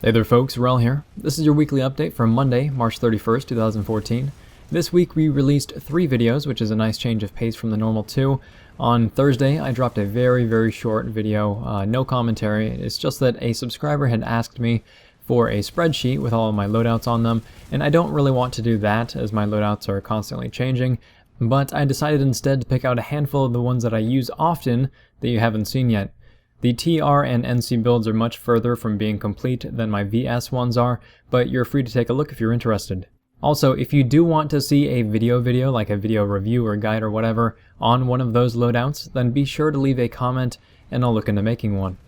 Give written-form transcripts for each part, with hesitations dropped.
Hey there folks, Rel here. This is your weekly update for Monday, March 31st, 2014. This week we released 3 videos, which is a nice change of pace from the normal 2. On Thursday, I dropped a very short video, no commentary. It's just that a subscriber had asked me for a spreadsheet with all of my loadouts on them, and I don't really want to do that as my loadouts are constantly changing, but I decided instead to pick out a handful of the ones that I use often that you haven't seen yet. The TR and NC builds are much further from being complete than my VS ones are, but you're free to take a look if you're interested. Also, if you do want to see a video like a video review or guide or whatever on one of those loadouts, then be sure to leave a comment and I'll look into making one.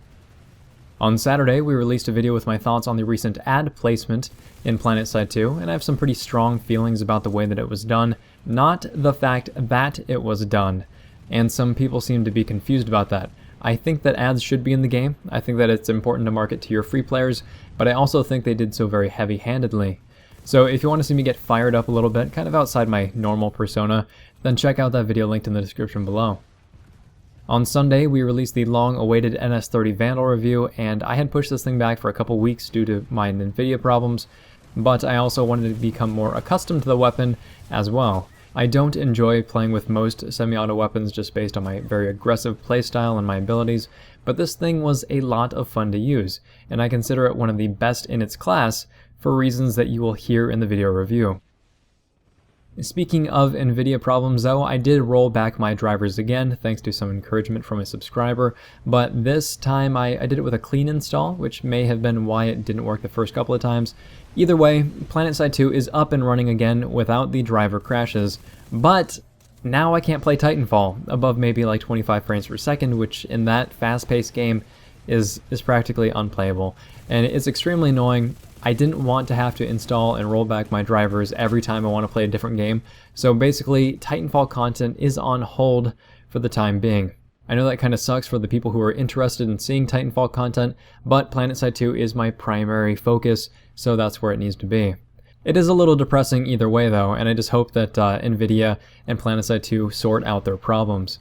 On Saturday, we released a video with my thoughts on the recent ad placement in PlanetSide 2, and I have some pretty strong feelings about the way that it was done, not the fact that it was done, and some people seem to be confused about that. I think that ads should be in the game. I think that it's important to market to your free players, but I also think they did so very heavy-handedly. So if you want to see me get fired up a little bit, kind of outside my normal persona, then check out that video linked in the description below. On Sunday, we released the long-awaited NS30 Vandal review, and I had pushed this thing back for a couple weeks due to my NVIDIA problems, but I also wanted to become more accustomed to the weapon as well. I don't enjoy playing with most semi-auto weapons just based on my very aggressive playstyle and my abilities, but this thing was a lot of fun to use, and I consider it one of the best in its class for reasons that you will hear in the video review. Speaking of NVIDIA problems though, I did roll back my drivers again thanks to some encouragement from a subscriber, but this time I did it with a clean install, which may have been why it didn't work the first couple of times. Either way, PlanetSide 2 is up and running again without the driver crashes, but now I can't play Titanfall above maybe like 25 frames per second, which in that fast-paced game is practically unplayable, and it's extremely annoying. I didn't want to have to install and roll back my drivers every time I want to play a different game, so basically Titanfall content is on hold for the time being. I know that kind of sucks for the people who are interested in seeing Titanfall content, but PlanetSide 2 is my primary focus, so that's where it needs to be. It is a little depressing either way though, and I just hope that NVIDIA and PlanetSide 2 sort out their problems.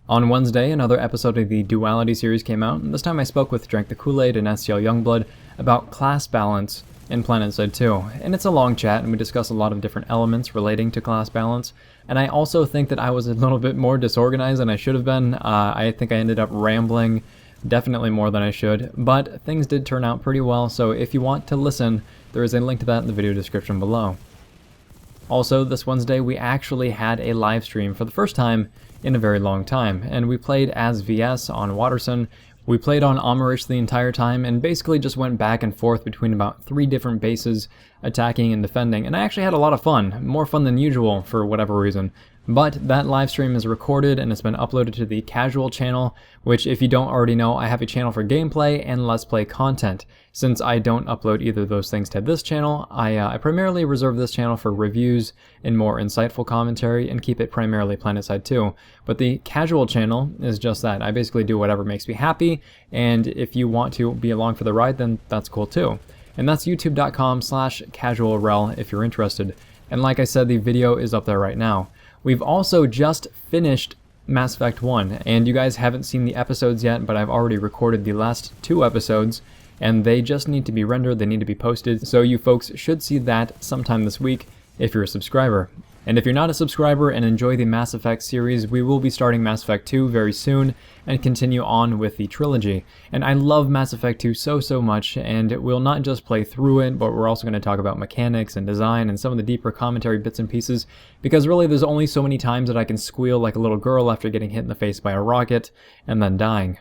On Wednesday, another episode of the Duality series came out, and this time I spoke with Drank the Kool-Aid and STL Youngblood about class balance in PlanetSide 2, and it's a long chat and we discuss a lot of different elements relating to class balance, and I also think that I was a little bit more disorganized than I should have been. I think I ended up rambling definitely more than I should, but things did turn out pretty well, so if you want to listen, there is a link to that in the video description below. Also, this Wednesday we actually had a live stream for the first time in a very long time, and we played as VS on Watterson. We played on Amarish the entire time and basically just went back and forth between about 3 different bases, attacking and defending, and I actually had a lot of fun, more fun than usual for whatever reason. But that live stream is recorded and it's been uploaded to the casual channel, which if you don't already know, I have a channel for gameplay and Let's Play content. Since I don't upload either of those things to this channel, I primarily reserve this channel for reviews and more insightful commentary and keep it primarily PlanetSide 2. But the casual channel is just that. I basically do whatever makes me happy, and if you want to be along for the ride, then that's cool too. And that's youtube.com/casualrel if you're interested. And like I said, the video is up there right now. We've also just finished Mass Effect 1, and you guys haven't seen the episodes yet, but I've already recorded the last 2 episodes, and they just need to be rendered, they need to be posted, so you folks should see that sometime this week if you're a subscriber. And if you're not a subscriber and enjoy the Mass Effect series, we will be starting Mass Effect 2 very soon and continue on with the trilogy. And I love Mass Effect 2 so much, and we'll not just play through it, but we're also going to talk about mechanics and design and some of the deeper commentary bits and pieces, because really there's only so many times that I can squeal like a little girl after getting hit in the face by a rocket and then dying.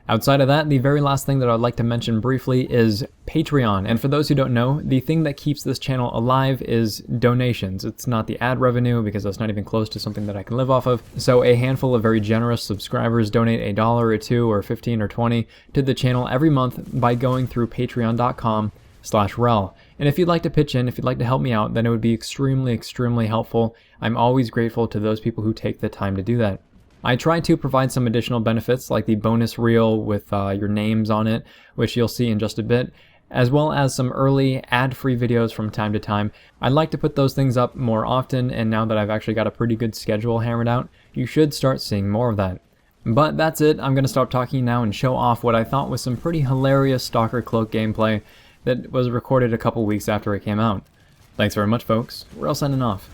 Outside of that, the very last thing that I'd like to mention briefly is Patreon. And for those who don't know, the thing that keeps this channel alive is donations. It's not the ad revenue, because that's not even close to something that I can live off of. So a handful of very generous subscribers donate $1 or $2 or $15 or $20 to the channel every month by going through patreon.com/rel. And if you'd like to pitch in, if you'd like to help me out, then it would be extremely helpful. I'm always grateful to those people who take the time to do that. I try to provide some additional benefits like the bonus reel with your names on it, which you'll see in just a bit, as well as some early ad-free videos from time to time. I'd like to put those things up more often, and now that I've actually got a pretty good schedule hammered out, you should start seeing more of that. But that's it, I'm going to stop talking now and show off what I thought was some pretty hilarious Stalker Cloak gameplay that was recorded a couple weeks after it came out. Thanks very much, folks. We're all signing off.